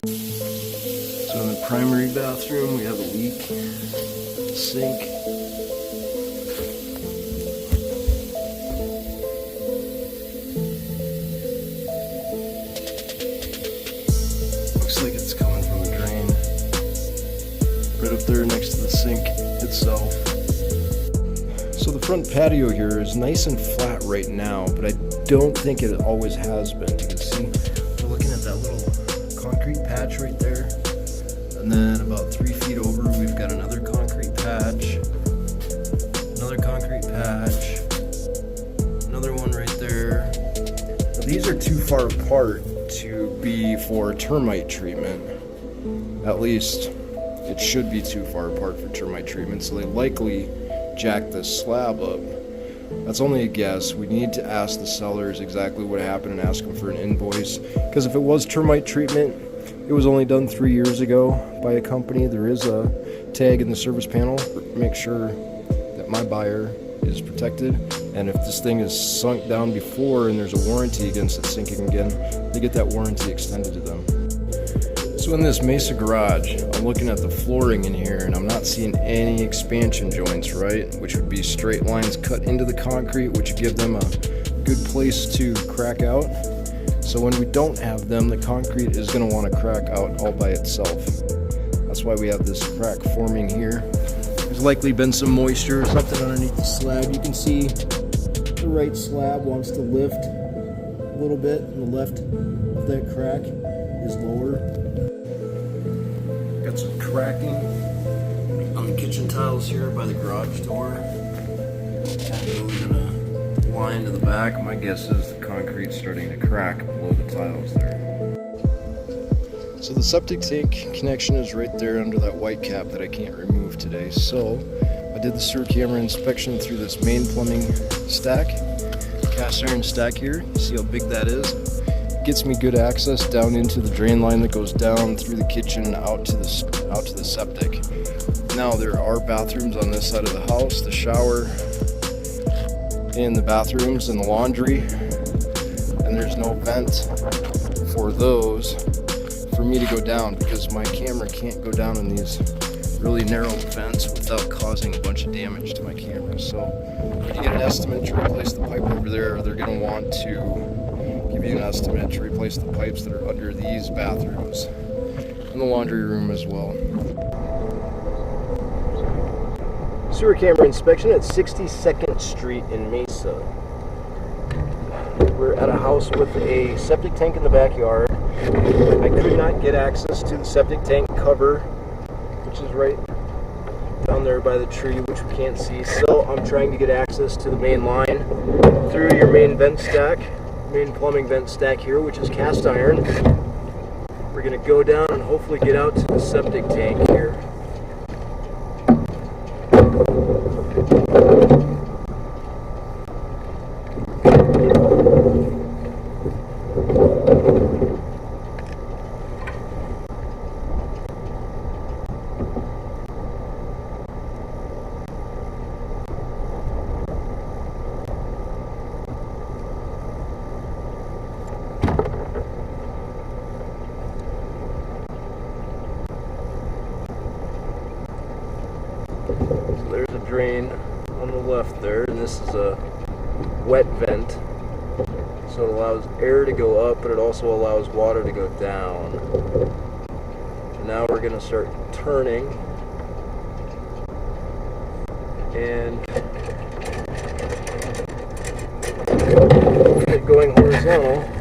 So in the primary bathroom, we have a leak, sink. Looks like it's coming from the drain. Right up there next to the sink itself. So the front patio here is nice and flat right now, but I don't think it always has been. You can see we're looking at that little concrete patch right there. And then about 3 feet over, we've got another concrete patch. Another concrete patch. Another one right there. Now, these are too far apart to be for termite treatment. At least it should be too far apart for termite treatment, so they likely jacked this slab up. That's only a guess. We need to ask the sellers exactly what happened and ask them for an invoice, because if it was termite treatment, it was only done 3 years ago by a company. There is a tag in the service panel. Make sure that my buyer is protected, and if this thing is sunk down before and there's a warranty against it sinking again, they get that warranty extended to them. So in this Mesa garage, I'm looking at the flooring in here and I'm not seeing any expansion joints, right? Which would be straight lines cut into the concrete, which would give them a good place to crack out. So when we don't have them, the concrete is going to want to crack out all by itself. That's why we have this crack forming here. There's likely been some moisture or something underneath the slab. You can see the right slab wants to lift a little bit, and the left of that crack is lower. Got some cracking on the kitchen tiles here by the garage door. That goes in a line to the back. My guess is the concrete's starting to crack below the tiles there. So the septic tank connection is right there under that white cap that I can't remove today. So I did the sewer camera inspection through this main plumbing stack, cast iron stack here. You see how big that is? Gets me good access down into the drain line that goes down through the kitchen and out to the septic. Now there are bathrooms on this side of the house, the shower, and the bathrooms and the laundry, and there's no vent for those for me to go down, because my camera can't go down in these really narrow vents without causing a bunch of damage to my camera. So if you get an estimate to replace the pipe over there, they're going to want to give you an estimate to replace the pipes that are under these bathrooms and the laundry room as well. Sewer camera inspection at 62nd Street in Mesa. We're at a house with a septic tank in the backyard. I could not get access to the septic tank cover, which is right down there by the tree, which we can't see. So I'm trying to get access to the main line through your main vent stack, main plumbing vent stack here, which is cast iron. We're going to go down and hopefully get out to the septic tank here. So there's a drain on the left there, and this is a wet vent. So it allows air to go up, but it also allows water to go down. Now we're going to start turning and get going horizontal.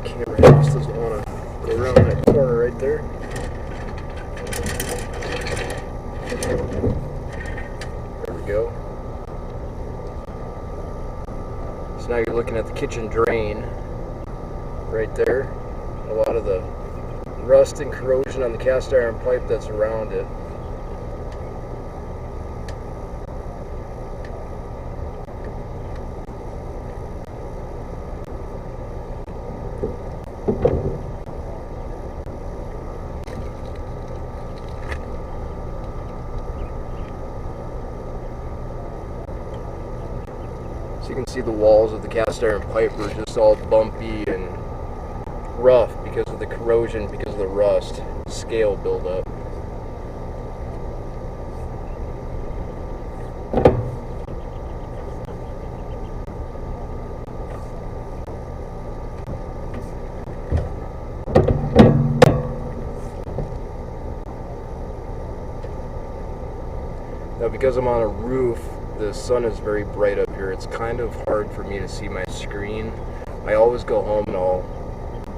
Camera just doesn't want to go around that corner right there. There we go. So now you're looking at the kitchen drain right there. A lot of the rust and corrosion on the cast iron pipe that's around it. you can see the walls of the cast iron pipe are just all bumpy and rough because of the corrosion, because of the rust, scale buildup. Now, because I'm on a roof, the sun is very bright up here. It's kind of hard for me to see my screen. I always go home and I'll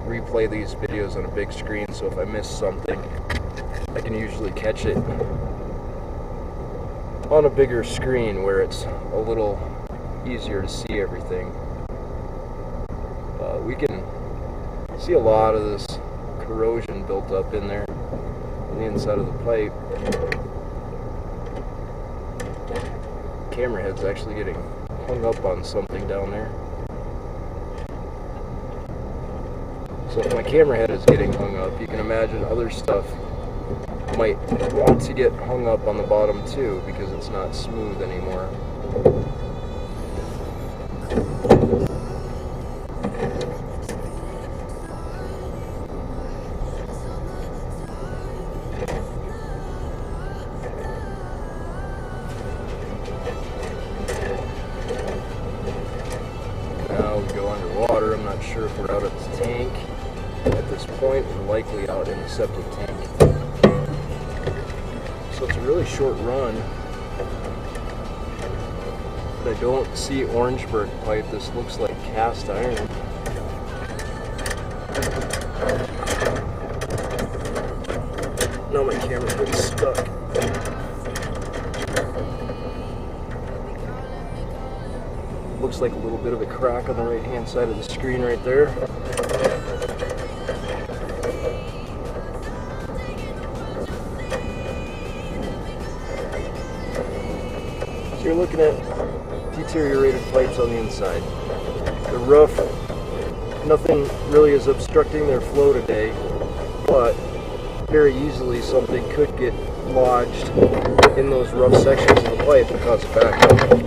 replay these videos on a big screen, so if I miss something, I can usually catch it on a bigger screen where it's a little easier to see everything. We can see a lot of this corrosion built up in there on the inside of the pipe. Camera head's actually getting hung up on something down there. So if my camera head is getting hung up, you can imagine other stuff might want to get hung up on the bottom too, because it's not smooth anymore. Now we go underwater. I'm not sure if we're out at the tank at this point. We're likely out in the septic tank. So it's a really short run. But I don't see Orangeburg pipe. This looks like cast iron. No, my camera's getting stuck. Looks like a little bit of a crack on the right hand side of the screen right there. So you're looking at deteriorated pipes on the inside. The roof, nothing really is obstructing their flow today, but very easily something could get lodged in those rough sections of the pipe and cause a backup.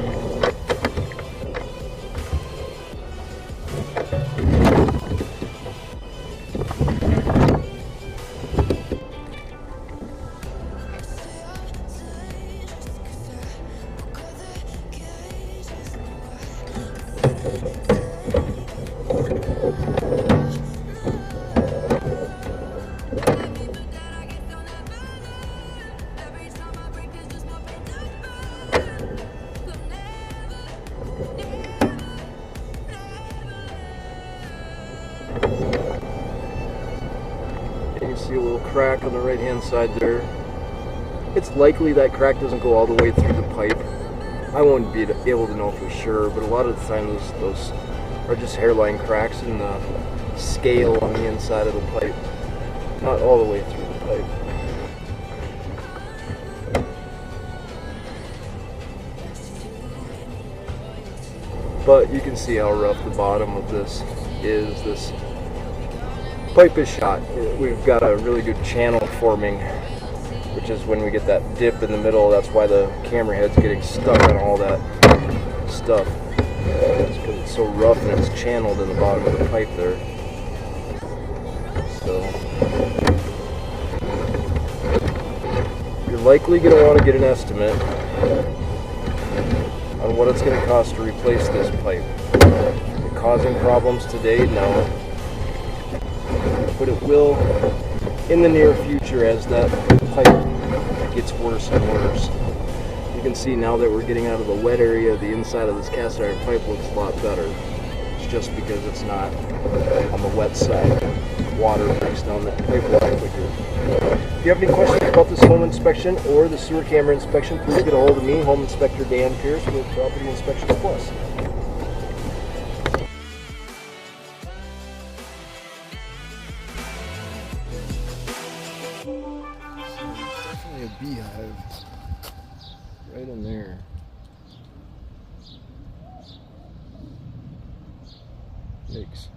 You can see a little crack on the right hand side there. It's likely that crack doesn't go all the way through the pipe. I won't be able to know for sure, but a lot of the time those are just hairline cracks in the scale on the inside of the pipe, not all the way through the pipe. But you can see how rough the bottom of this is. This pipe is shot. We've got a really good channel forming, which is when we get that dip in the middle. That's why the camera head's getting stuck on all that stuff. It's because it's so rough and it's channeled in the bottom of the pipe there. So you're likely going to want to get an estimate on what it's going to cost to replace this pipe. Is it causing problems today? No. But it will in the near future as that pipe gets worse and worse. You can see now that we're getting out of the wet area, the inside of this cast iron pipe looks a lot better. It's just because it's not on the wet side. Water breaks down that pipe a lot quicker. If you have any questions about this home inspection or the sewer camera inspection, please get a hold of me, Home Inspector Dan Pierce with Property Inspections Plus. Definitely a beehive right in there. Yikes.